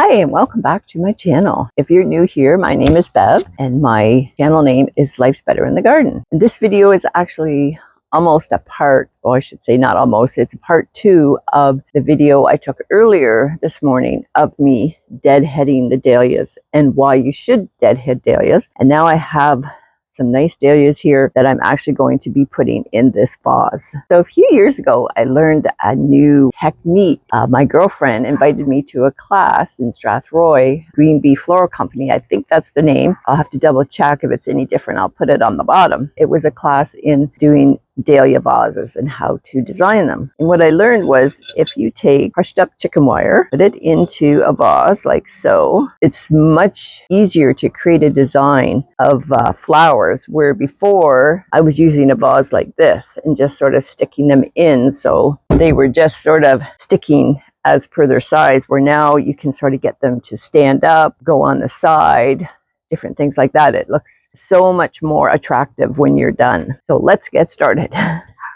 Hi, and welcome back to my channel. If you're new here, my name is Bev, and my channel name is Life's Better in the Garden. And this video is actually almost a part, or I should say not almost, it's part 2 of the video I took earlier this morning of me deadheading the dahlias and why you should deadhead dahlias. And now I have some nice dahlias here that I'm actually going to be putting in this vase. So a few years ago, I learned a new technique. My girlfriend invited me to a class in Strathroy, Green Bee Floral Company. I think that's the name. I'll have to double check if it's any different. I'll put it on the bottom. It was a class in doing dahlia vases and how to design them. And what I learned was if you take crushed up chicken wire, put it into a vase like so, it's much easier to create a design of flowers, where before I was using a vase like this and just sort of sticking them in, so they were just sort of sticking as per their size, where now you can sort of get them to stand up, go on the side, different things like that. It looks so much more attractive when you're done. So let's get started.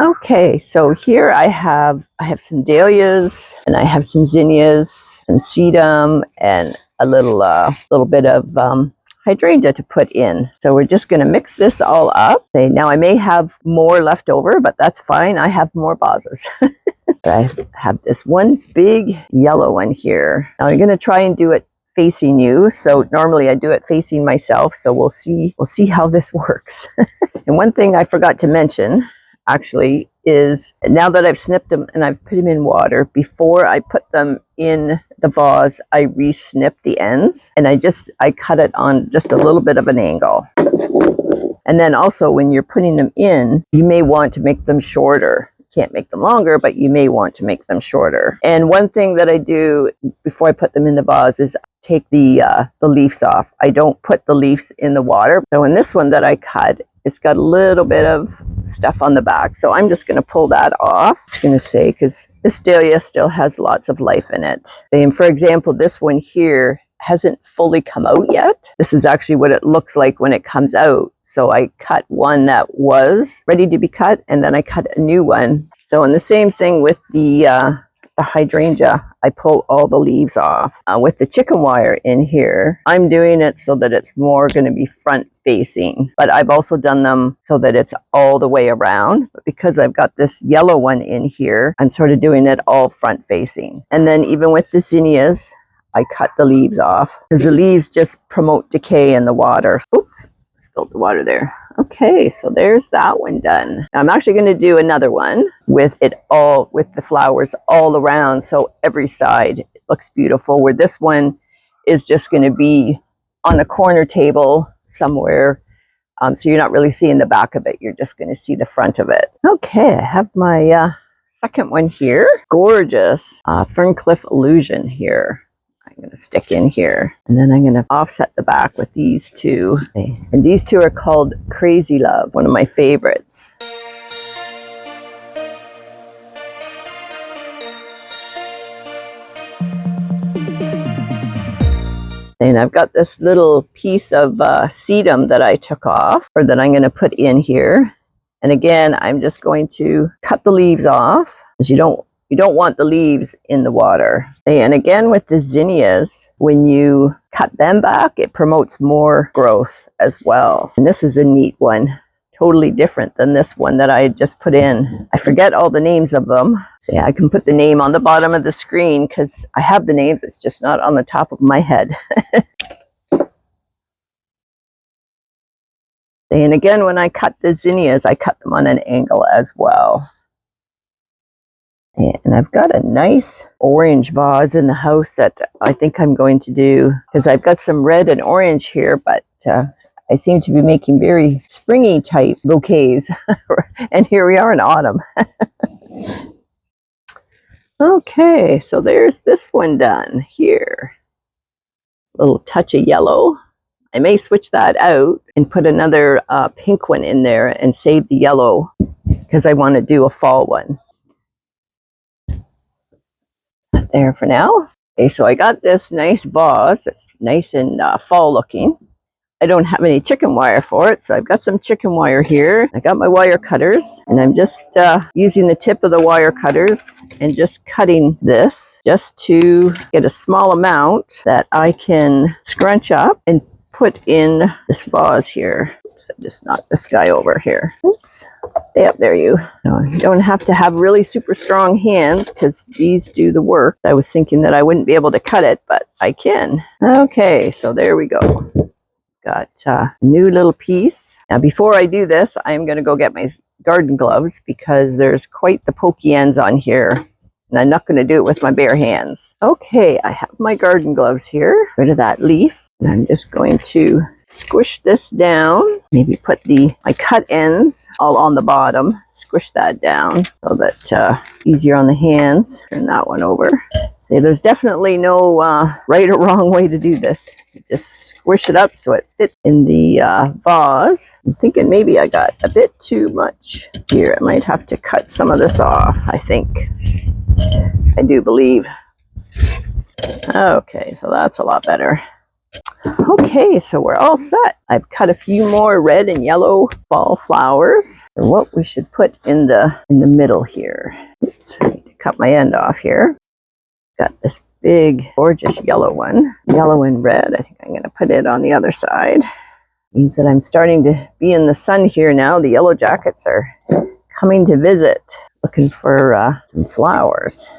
Okay, so here I have some dahlias, and I have some zinnias, some sedum, and a little bit of hydrangea to put in. So we're just going to mix this all up. Okay, now I may have more left over, but that's fine. I have more vases. I have this one big yellow one here. Now I'm going to try and do it facing you. So normally I do it facing myself. So we'll see how this works. And one thing I forgot to mention actually is now that I've snipped them and I've put them in water, before I put them in the vase, I re-snip the ends, and I cut it on just a little bit of an angle. And then also when you're putting them in, you may want to make them shorter. Can't make them longer, but you may want to make them shorter. And one thing that I do before I put them in the vase is take the leaves off. I don't put the leaves in the water. So in this one that I cut, it's got a little bit of stuff on the back. So I'm just going to pull that off. It's going to say, because this dahlia still has lots of life in it. And for example, this one here hasn't fully come out yet. This is actually what it looks like when it comes out. So I cut one that was ready to be cut, and then I cut a new one. So and the same thing with the hydrangea, I pull all the leaves off. With the chicken wire in here, I'm doing it so that it's more going to be front facing, but I've also done them so that it's all the way around. But because I've got this yellow one in here, I'm sort of doing it all front facing. And then even with the zinnias, I cut the leaves off because the leaves just promote decay in the water. Oops, spilled the water there. Okay, so there's that one done. Now I'm actually going to do another one with the flowers all around, so every side it looks beautiful, where this one is just going to be on a corner table somewhere. So you're not really seeing the back of it, you're just going to see the front of it. Okay, I have my second one here. Gorgeous Ferncliff Illusion here. I'm going to stick in here, and then I'm going to offset the back with these two. Okay. And these two are called Crazy Love, one of my favorites. And I've got this little piece of sedum that I took off, or that I'm going to put in here. And again, I'm just going to cut the leaves off, because you don't want the leaves in the water. And again, with the zinnias, when you cut them back, it promotes more growth as well. And this is a neat one, totally different than this one that I had just put in. I forget all the names of them. So yeah, I can put the name on the bottom of the screen because I have the names, it's just not on the top of my head. And again, when I cut the zinnias, I cut them on an angle as well. And I've got a nice orange vase in the house that I think I'm going to do, because I've got some red and orange here, but I seem to be making very springy type bouquets. And here we are in autumn. Okay, so there's this one done here. A little touch of yellow. I may switch that out and put another pink one in there and save the yellow, because I want to do a fall one. There for now. Okay, so I got this nice vase that's nice and fall looking. I don't have any chicken wire for it, so I've got some chicken wire here. I got my wire cutters, and I'm just using the tip of the wire cutters and just cutting this just to get a small amount that I can scrunch up and put in this vase here. Oops, I just knocked this guy over here. Oops. Stay up there, you. No, you don't have to have really super strong hands because these do the work. I was thinking that I wouldn't be able to cut it, but I can. Okay, so there we go. Got a new little piece. Now, before I do this, I'm going to go get my garden gloves because there's quite the pokey ends on here. And I'm not going to do it with my bare hands. Okay, I have my garden gloves here. Rid of that leaf. And I'm just going to squish this down. Maybe put my cut ends all on the bottom. Squish that down so that easier on the hands. Turn that one over. See, there's definitely no right or wrong way to do this. You just squish it up so it fits in the vase. I'm thinking maybe I got a bit too much here. I might have to cut some of this off, I think. I do believe. Okay, so that's a lot better. Okay, so we're all set. I've cut a few more red and yellow fall flowers. And what we should put in the middle here. Oops, I need to cut my end off here. Got this big, gorgeous yellow one. Yellow and red. I think I'm going to put it on the other side. Means that I'm starting to be in the sun here now. The yellow jackets are coming to visit, looking for some flowers.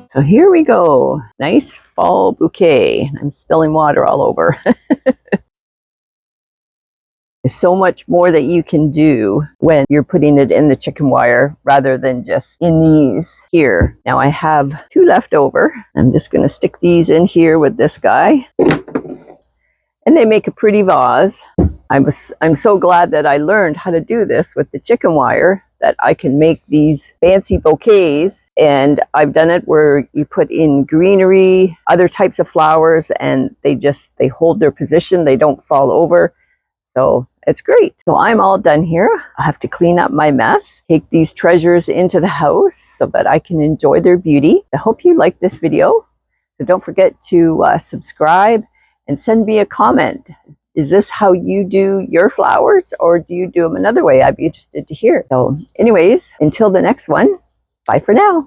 So here we go. Nice fall bouquet. I'm spilling water all over. There's so much more that you can do when you're putting it in the chicken wire rather than just in these here. Now I have 2 left over. I'm just going to stick these in here with this guy. And they make a pretty vase. I'm so glad that I learned how to do this with the chicken wire, that I can make these fancy bouquets. And I've done it where you put in greenery, other types of flowers, and they hold their position. They don't fall over. So it's great. So I'm all done here. I have to clean up my mess, take these treasures into the house so that I can enjoy their beauty. I hope you liked this video. So don't forget to subscribe and send me a comment. Is this how you do your flowers, or do you do them another way? I'd be interested to hear. So anyways, until the next one, bye for now.